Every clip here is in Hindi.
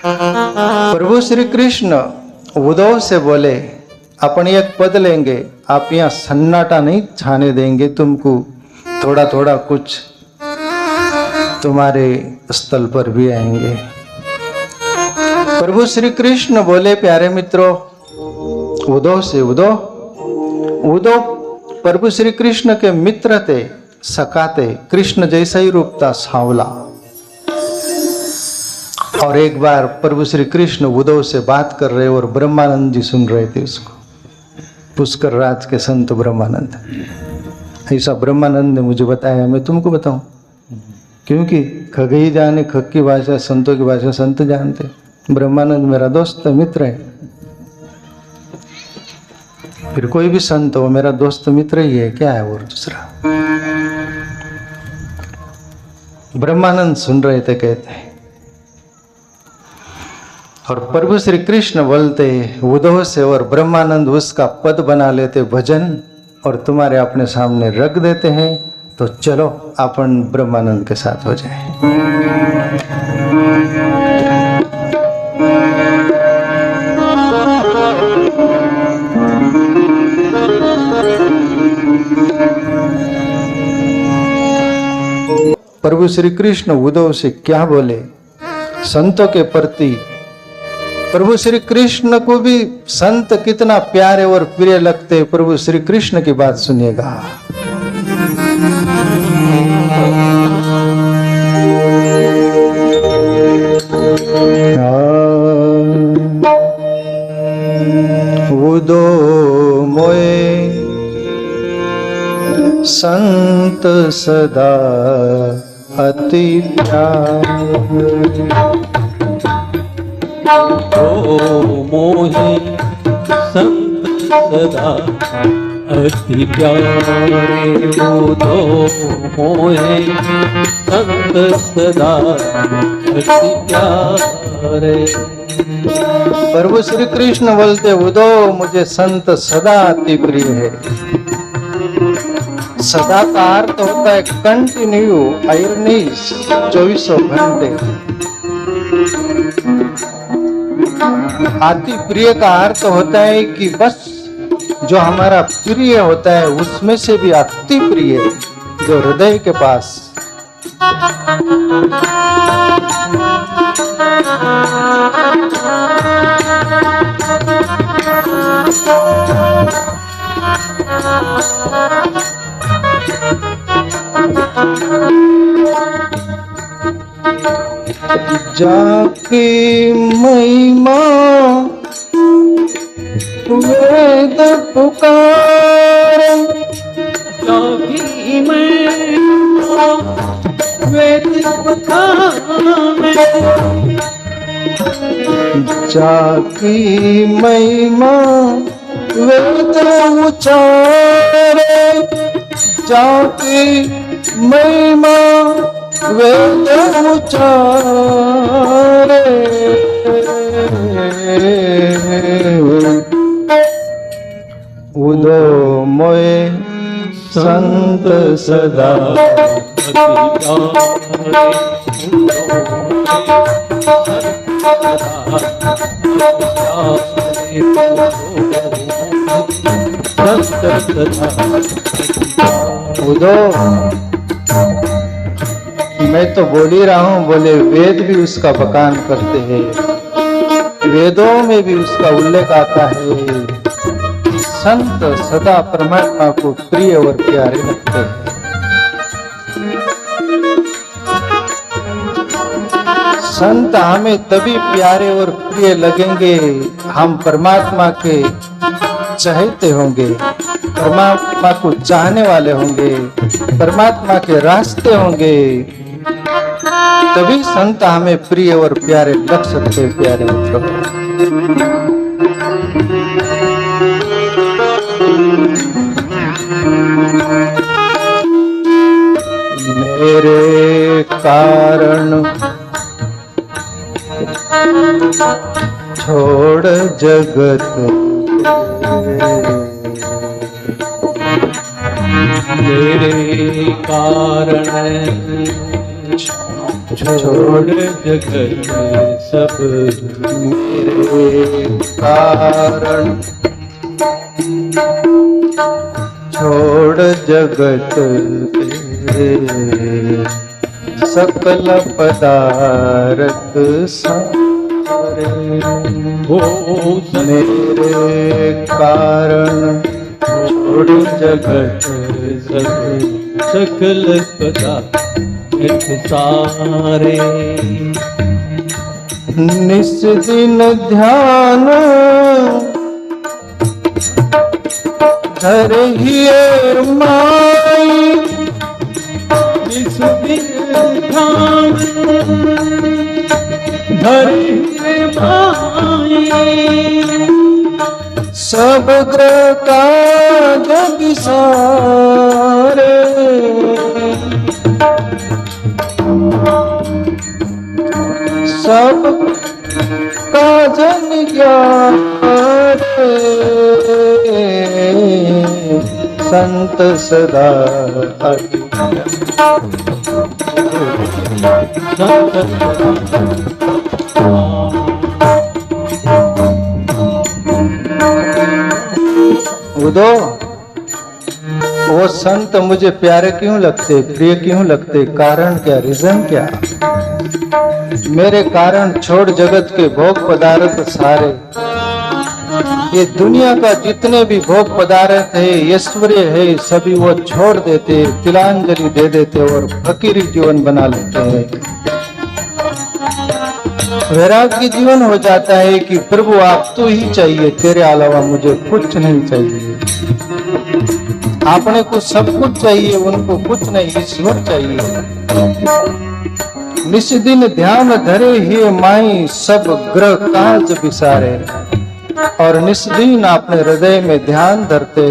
प्रभु श्री कृष्ण उद्धव से बोले, अपन एक पद लेंगे, आप यहाँ सन्नाटा नहीं छाने देंगे, तुमको थोड़ा थोड़ा कुछ तुम्हारे स्थल पर भी आएंगे। प्रभु श्री कृष्ण बोले, प्यारे मित्रों, उद्धव से, उद्धव प्रभु श्री कृष्ण के मित्र थे, सखा थे, कृष्ण जैसा ही रूप था, सांवला। और एक बार प्रभु श्री कृष्ण उद्धव से बात कर रहे और ब्रह्मानंद जी सुन रहे थे उसको, पुष्कर राज के संत ब्रह्मानंद। ऐसा ब्रह्मानंद ने मुझे बताया, मैं तुमको बताऊं, क्योंकि खग ही जाने खग की भाषा, संतों की भाषा संत जानते। ब्रह्मानंद मेरा दोस्त मित्र है, फिर कोई भी संत हो मेरा दोस्त मित्र ही है, क्या है और दूसरा। ब्रह्मानंद सुन रहे थे, कहते हैं, और प्रभु श्री कृष्ण बोलते उद्धव से, और ब्रह्मानंद उसका पद बना लेते भजन, और तुम्हारे अपने सामने रख देते हैं, तो चलो अपन ब्रह्मानंद के साथ हो जाए। प्रभु श्री कृष्ण उद्धव से क्या बोले संतों के प्रति। प्रभु श्री कृष्ण को भी संत कितना प्यारे और प्रिय लगते, प्रभु श्री कृष्ण की बात सुनिएगा। उद्धव मोए संत सदा अति प्यारे, ओ मोहे संत सदा अति प्यारे, उद्धो मोहे संत सदा अति प्यारे। प्रभु श्री कृष्ण बोलते, उद्धव मुझे संत सदा अति प्रिय है। सदा का अर्थ होता है कंटिन्यू, आयरनीस, 24 घंटे। अति प्रिय का अर्थ होता है कि बस जो हमारा प्रिय होता है उसमें से भी अति प्रिय, जो हृदय के पास। जाकी महिमा वेद पुकार, जाकी महिमा वेद पुकार, जाकी महिमा वेद उचारे, जाकी महिमा वेद उचारे। उद्धव मोए संत सदा उद्धव, मैं तो बोल ही रहा हूं, बोले वेद भी उसका बखान करते हैं, वेदों में भी उसका उल्लेख आता है। संत सदा परमात्मा को प्रिय और प्यारे लगते हैं। संत हमें तभी प्यारे और प्रिय लगेंगे, हम परमात्मा के चाहते होंगे, परमात्मा को चाहने वाले होंगे, परमात्मा के रास्ते होंगे, तभी संत हमें प्रिय और प्यारे लग सकते हैं। प्यारे मित्रों, मेरे कारण छोड़ जगत, मेरे कारण छोड़ जगत सब मेरे कारण छोड़ जगत के सकल पदार्थ सारे हो मेरे कारण छोड़ जगत सब सकल पदार्थ सारे निस दिन ध्यान धर हिए माई इस ध्यान धरे भाई सब ग्रह काज विसारे सब काज निज्ञारे संत सदा उदो वो संत मुझे प्यारे क्यों लगते, प्रिय क्यों लगते, कारण क्या, रीजन क्या? मेरे कारण छोड़ जगत के भोग पदार्थ सारे, ये दुनिया का जितने भी भोग पदार्थ है, ऐश्वर्य है, सभी वो छोड़ देते, तिलांजलि दे देते और फकीरी जीवन बना लेते हैं। वैराग्य जीवन हो जाता है कि प्रभु आप तो ही चाहिए, तेरे अलावा मुझे कुछ नहीं चाहिए। आपने को सब कुछ चाहिए, उनको कुछ नहीं, ईश्वर चाहिए। निस्दिन ध्यान धरे ही माई सब ग्रह काज विसारे, और निस्दिन अपने हृदय में ध्यान धरते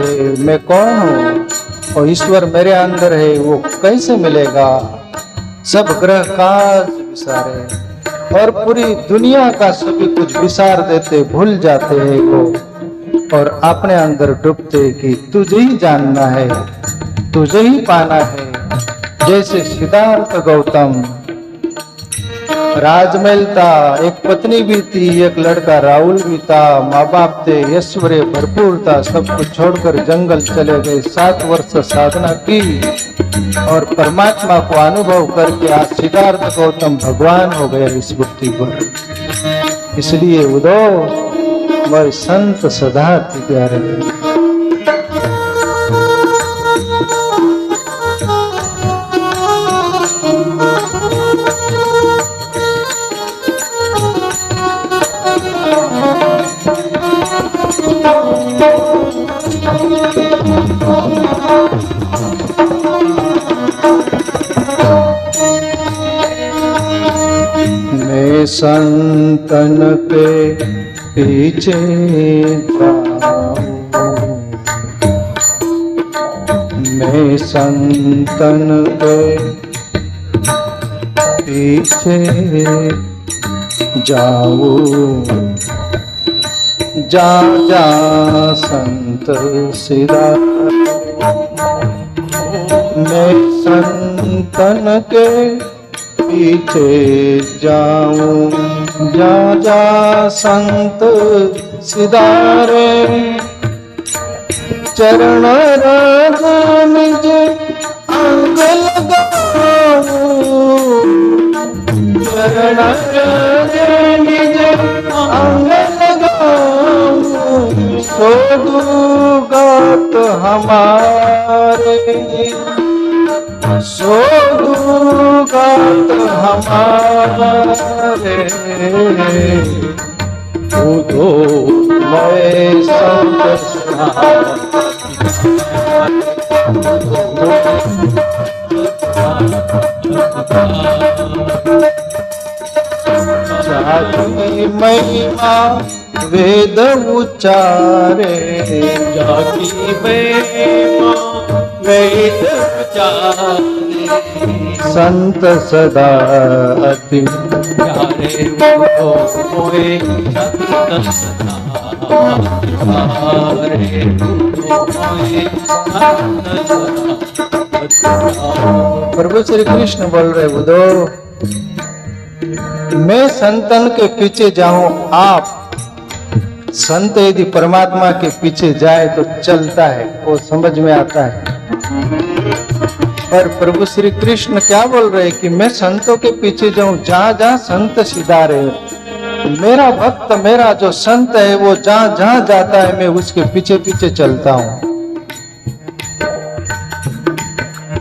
मैं कौन हूँ और ईश्वर मेरे अंदर है, वो कैसे मिलेगा? सब ग्रह काज विसारे और पूरी दुनिया का सभी कुछ विसार देते, भूल जाते हैं वो, और अपने अंदर डूबते कि तुझे ही जानना है, तुझे ही पाना है। जैसे सिद्धार्थ गौतम, राजमहल था, एक पत्नी भी थी, एक लड़का राहुल भी था, माँ बाप थे, ऐश्वर्य भरपूर था, सब कुछ छोड़कर जंगल चले गए, 7 वर्ष साधना की और परमात्मा को अनुभव करके आज सिद्धार्थ गौतम भगवान हो गए इस बुद्धि पर। इसलिए उदो वह संत सदा प्यारे। मैं संतन के पीछे जाऊं, मैं संतन के पीछे जाऊं, जा जा संत सिरा। मैं संतन के पीछे जाऊं, जा जा संत सिधारे। चरण राज निज अंग लगाऊं, चरण राज निज अंग लगाऊं, सोदुगात हमारे, सोदुगात हमारे। उदो मैं संत जाकी महिमा वेद उच्चारे, जाकी महिमा वेद उच्चारे। संत सदा अति प्यारे वो मोए संत सदा प्यारे, मोए संत सदा। प्रभु श्री कृष्ण बोल रहे, बुधो मैं संतन के पीछे जाऊं, आप संत यदि परमात्मा के पीछे जाए तो चलता है, वो समझ में आता है। पर प्रभु श्री कृष्ण क्या बोल रहे हैं कि मैं संतों के पीछे जाऊं, जहां जहां संत सिधारे, मेरा भक्त, मेरा जो संत है वो जहां जहां जाता है मैं उसके पीछे पीछे चलता हूं।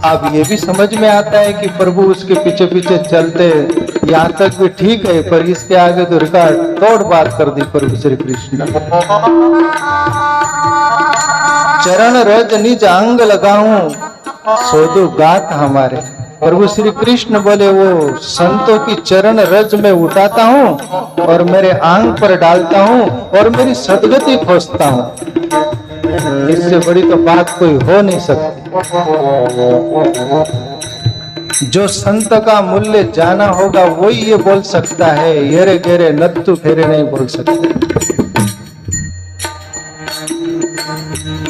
अब ये भी समझ में आता है कि प्रभु उसके पीछे पीछे चलते, यहाँ तक भी ठीक है, पर इसके आगे तो रिकॉर्ड तोड़ बात कर दी प्रभु श्री कृष्ण। चरण रज निज अंग लगाऊं, सोदु गात हमारे। प्रभु श्री कृष्ण बोले वो संतों की चरण रज में उठाता हूँ और मेरे आंग पर डालता हूँ और मेरी सदगति खोजता हूँ। इससे बड़ी तो बात कोई हो नहीं सकती। जो संत का मूल्य जाना होगा वही ये बोल सकता है, येरे गेरे नत्तू फेरे नहीं बोल सकते।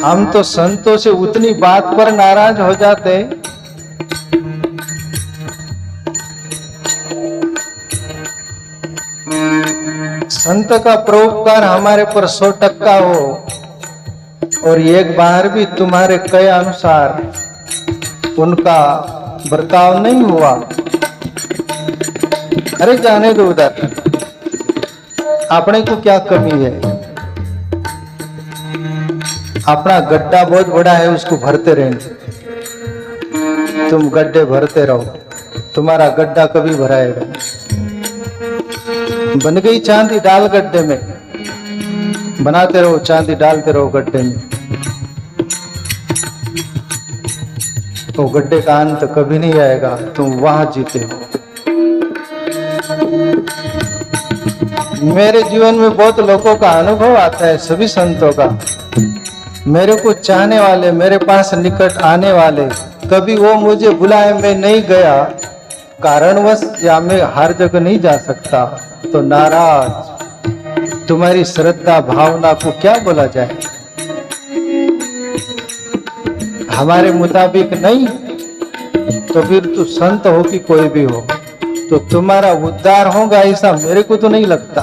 हम तो संतों से उतनी बात पर नाराज हो जाते, संत का परोपकार हमारे पर 100% हो और एक बार भी तुम्हारे कहे अनुसार उनका बर्ताव नहीं हुआ, अरे जाने दो उधर, अपने को क्या कमी है। अपना गड्ढा बहुत बड़ा है, उसको भरते रहना, तुम गड्ढे भरते रहो, तुम्हारा गड्ढा कभी भराएगा। बन गई चांदी, डाल गड्ढे में, बनाते रहो चांदी, डालते रहो गड्ढे में, तो गड्ढे का अंत कभी नहीं आएगा, तुम वहां जीते हो। मेरे जीवन में बहुत लोगों का अनुभव आता है, सभी संतों का, मेरे को चाहने वाले, मेरे पास निकट आने वाले, कभी वो मुझे बुलाए मैं नहीं गया कारणवश, या मैं हर जगह नहीं जा सकता तो नाराज। तुम्हारी श्रद्धा भावना को क्या बोला जाए, हमारे मुताबिक नहीं तो फिर तू संत हो कि कोई भी हो तो तुम्हारा उद्धार होगा ऐसा मेरे को तो नहीं लगता,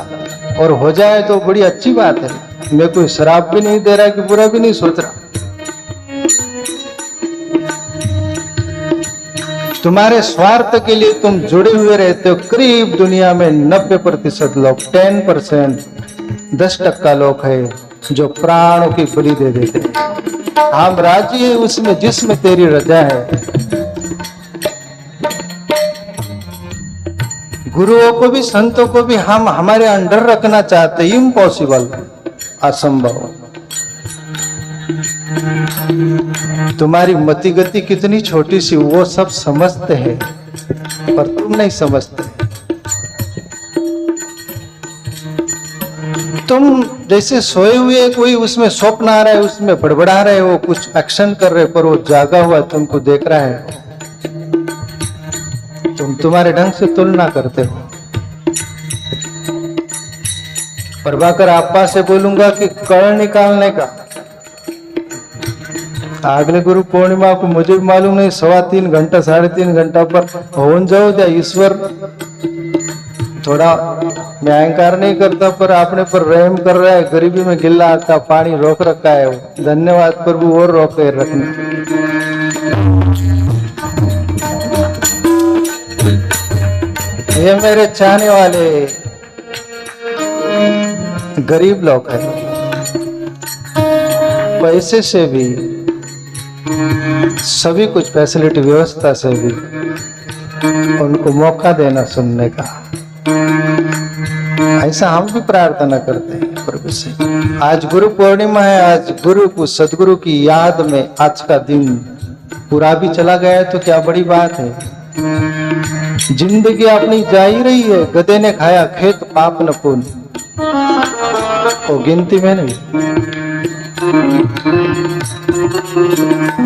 और हो जाए तो बड़ी अच्छी बात है। मैं कोई शराब भी नहीं दे रहा कि बुरा भी नहीं सोच रहा। तुम्हारे स्वार्थ के लिए तुम जुड़े हुए रहते हो। करीब दुनिया में 90% लोग, 10%, 10% लोग है जो प्राणों की बलि दे देते हैं। हम राजी है उसमें जिसमें तेरी रजा है। गुरुओं को भी, संतों को भी हम हमारे अंडर रखना चाहते, इम्पॉसिबल, असंभव। तुम्हारी मति गति कितनी छोटी सी वो सब समझते हैं पर तुम नहीं समझते। तुम जैसे सोए हुए कोई, उसमें स्वप्न आ रहा है, उसमें बड़बड़ा रहे हो, कुछ एक्शन कर रहे, पर वो जागा हुआ तुमको देख रहा है। तुम तुम्हारे ढंग से तुलना करते हो। प्रभाकर आपा से बोलूंगा कि कर्ण निकालने का, अगले गुरु पूर्णिमा को मुझे भी मालूम नहीं, 3.25 घंटा 3.5 घंटा पर होन जाओ क्या ईश्वर। थोड़ा मैं अहंकार नहीं करता पर आपने पर रहम कर रहा है। गरीबी में गिल्ला आता, पानी रोक रखा है वो, धन्यवाद प्रभु, और रोके रखने। ये मेरे चाहने वाले गरीब लोग हैं, पैसे से भी, सभी कुछ फैसिलिटी व्यवस्था से भी उनको मौका देना सुनने का, ऐसा हम भी प्रार्थना करते हैं प्रभु से। आज गुरु पूर्णिमा है, आज गुरु को, सदगुरु की याद में आज का दिन पूरा भी चला गया है तो क्या बड़ी बात है। जिंदगी अपनी जा ही रही है। गधे ने खाया खेत पाप न पुण्य, वो गिनती में नहीं।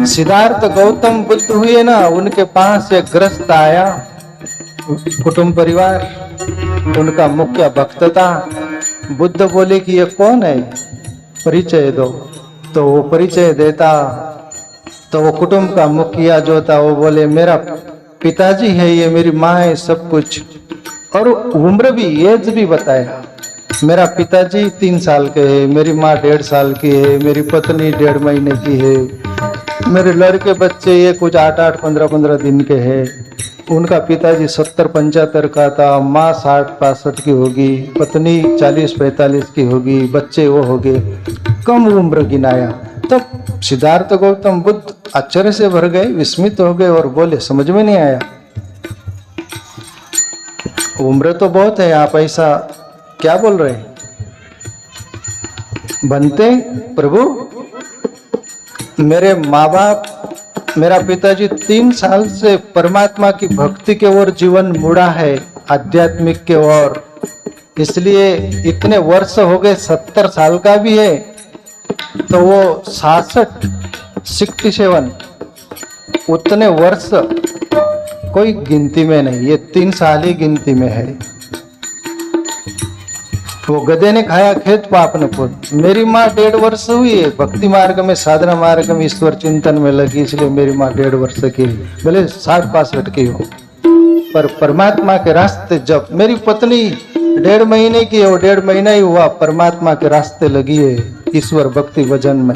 सिद्धार्थ गौतम बुद्ध हुए ना, उनके पास एक ग्रस्त आया, कुटुंब परिवार, उनका मुख्य भक्त था। बुद्ध बोले कि ये कौन है, परिचय दो। तो वो परिचय देता तो वो कुटुंब का मुखिया जो था वो बोले मेरा पिताजी है, ये मेरी माँ है, सब कुछ और उम्र भी, एज भी बताया। मेरा पिताजी 3 साल के है, मेरी माँ 1.5 साल की है, मेरी पत्नी 1.5 महीने की है, मेरे लड़के बच्चे ये कुछ 8-8, 15-15 दिन के हैं। उनका पिताजी 70-75 का था, माँ 60-65 की होगी, पत्नी 40-45 की होगी, बच्चे वो हो गए। कम उम्र गिनाया। तब सिद्धार्थ गौतम बुद्ध आश्चर्य से भर गए, विस्मित हो गए और बोले, समझ में नहीं आया, उम्र तो बहुत है, आप ऐसा क्या बोल रहे हैं? बनते प्रभु, मेरे माँ बाप, मेरा पिताजी 3 साल से परमात्मा की भक्ति के ओर जीवन मुड़ा है, आध्यात्मिक के ओर, इसलिए इतने वर्ष हो गए। 70 साल का भी है तो वो 67 उतने वर्ष कोई गिनती में नहीं, ये 3 साल ही गिनती में है। वो गधे ने खाया खेत पाप ने पुत। मेरी माँ 1.5 वर्ष हुई है, भक्ति मार्ग में, साधना मार्ग में, ईश्वर चिंतन में लगी, इसलिए मेरी माँ 1.5 वर्ष की, भले 60-65 की हो, पर परमात्मा के रास्ते जब मेरी पत्नी 1.5 महीने की है, वो 1.5 महीना ही हुआ, परमात्मा के रास्ते लगी है, ईश्वर भक्ति भजन में।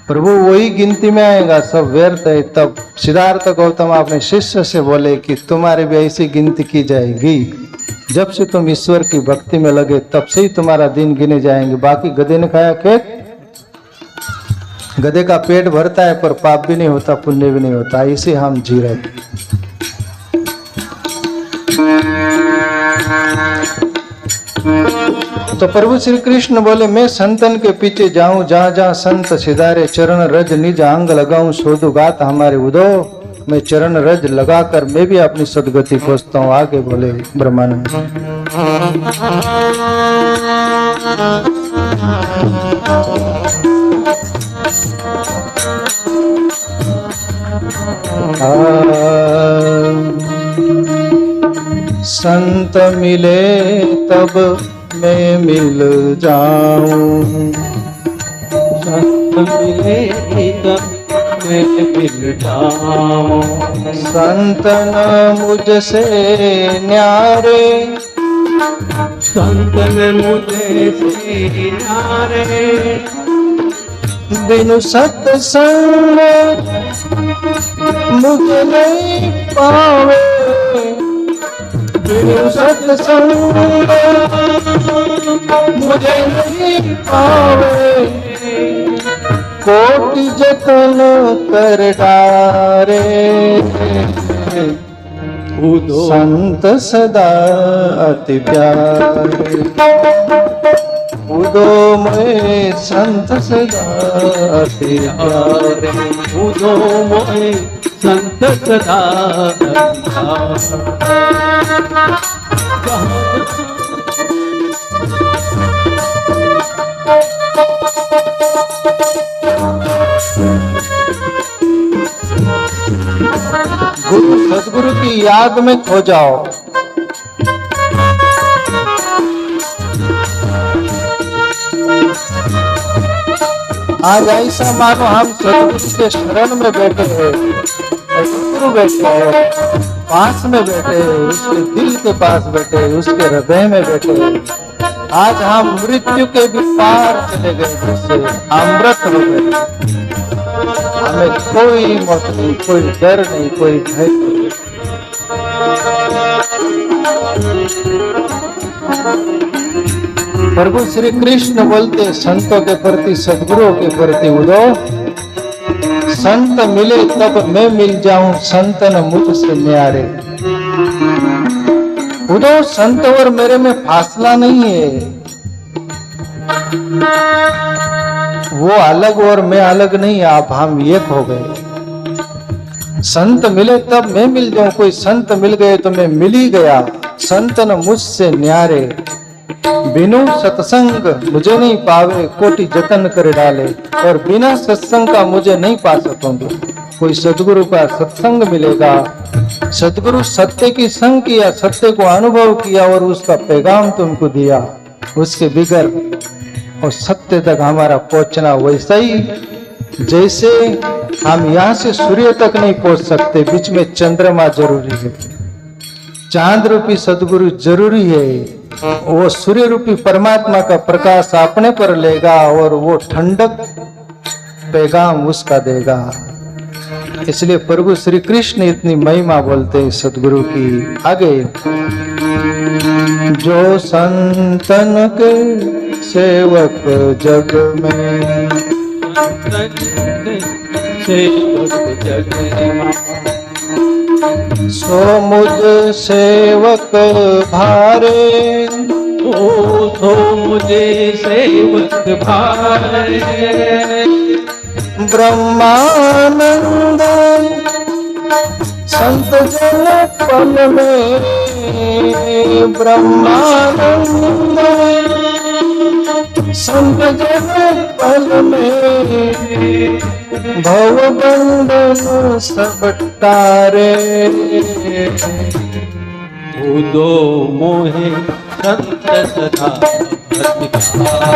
प्रभु वही गिनती में आएगा, सब व्यर्थ है। तब सिद्धार्थ गौतम अपने शिष्य से बोले कि तुम्हारी भी ऐसी गिनती की जाएगी, जब से तुम ईश्वर की भक्ति में लगे तब से ही तुम्हारा दिन गिने जाएंगे। बाकी गधे ने खाया खेत, गधे का पेट भरता है पर पाप भी नहीं होता, पुण्य भी नहीं होता, इसे हम जी रहे। तो प्रभु श्री कृष्ण बोले, मैं संतन के पीछे जाऊं, जहां जहां संत सिधारे चरण रज निज अंग लगाऊं, सोधु गात हमारे उदो, मैं चरण रज लगाकर मैं भी अपनी सदगति खोजता हूँ। आगे बोले ब्रह्मानंद। संत मिले तब मैं मिल जाऊं, संत मिले तब मैं मिल जाऊं, संत न मुझसे न्यारे, संत न मुझे से न्यारे, बिनु सत्संग मुझे नहीं पावे, बिनु सत्संग मुझे नहीं पावे, कोटि जतन कर डारे, उदो संत सदा अति प्यारे, उदो में संत सदा अति प्यारे, उदो मोए संत सदा गुरु सदगुरु की याद में खो जाओ। आज ऐसा मानो हम सदगुरु के शरण में बैठे हैं, सदगुरु बैठे हैं, पास में बैठे हैं, उसके दिल के पास बैठे हैं, उसके हृदय में बैठे हैं। आज हम मृत्यु के भी पार चले गए, जिससे अमृत हो गए। हमें कोई मौत नहीं, कोई डर नहीं, कोई भय नहीं। प्रभु श्री कृष्ण बोलते संतों के प्रति, सदगुरुओं के प्रति, उदो संत मिले तब मैं मिल जाऊं, संत न मुझसे न्यारे। उदो संत और मेरे में फासला नहीं है, वो अलग और मैं अलग नहीं, आप हम एक हो गए। संत मिले तब मैं मिल जाऊं, कोई संत मिल गए तो मैं मिल ही गया। संत न मुझसे न्यारे, बिनु सत्संग मुझे नहीं पावे, कोटि जतन कर डाले, और बिना सत्संग का मुझे नहीं पा सकोगे। कोई सदगुरु का सत्संग मिलेगा, सदगुरु सत्य की संग किया, सत्य को अनुभव किया और उसका पैगाम तुमको दिया, उसके बिगर और सत्य तक हमारा पहुंचना वैसा ही जैसे हम यहाँ से सूर्य तक नहीं पहुंच सकते, बीच में चंद्रमा जरूरी है। चांद रूपी सदगुरु जरूरी है। वो सूर्य रूपी परमात्मा का प्रकाश अपने पर लेगा और वो ठंडक पैगाम उसका देगा। इसलिए प्रभु श्री कृष्ण इतनी महिमा बोलते हैं सदगुरु की। आगे जो संतन के सेवक जग में, सो मुझ सेवक भारे, सो मुझे सेवक भारे। ब्रह्मानंद संत जन पल में, ब्रह्मानंद संत जन पल में, भव बंधन सब तारे। उदो मोहे संत सदा प्रतिकार।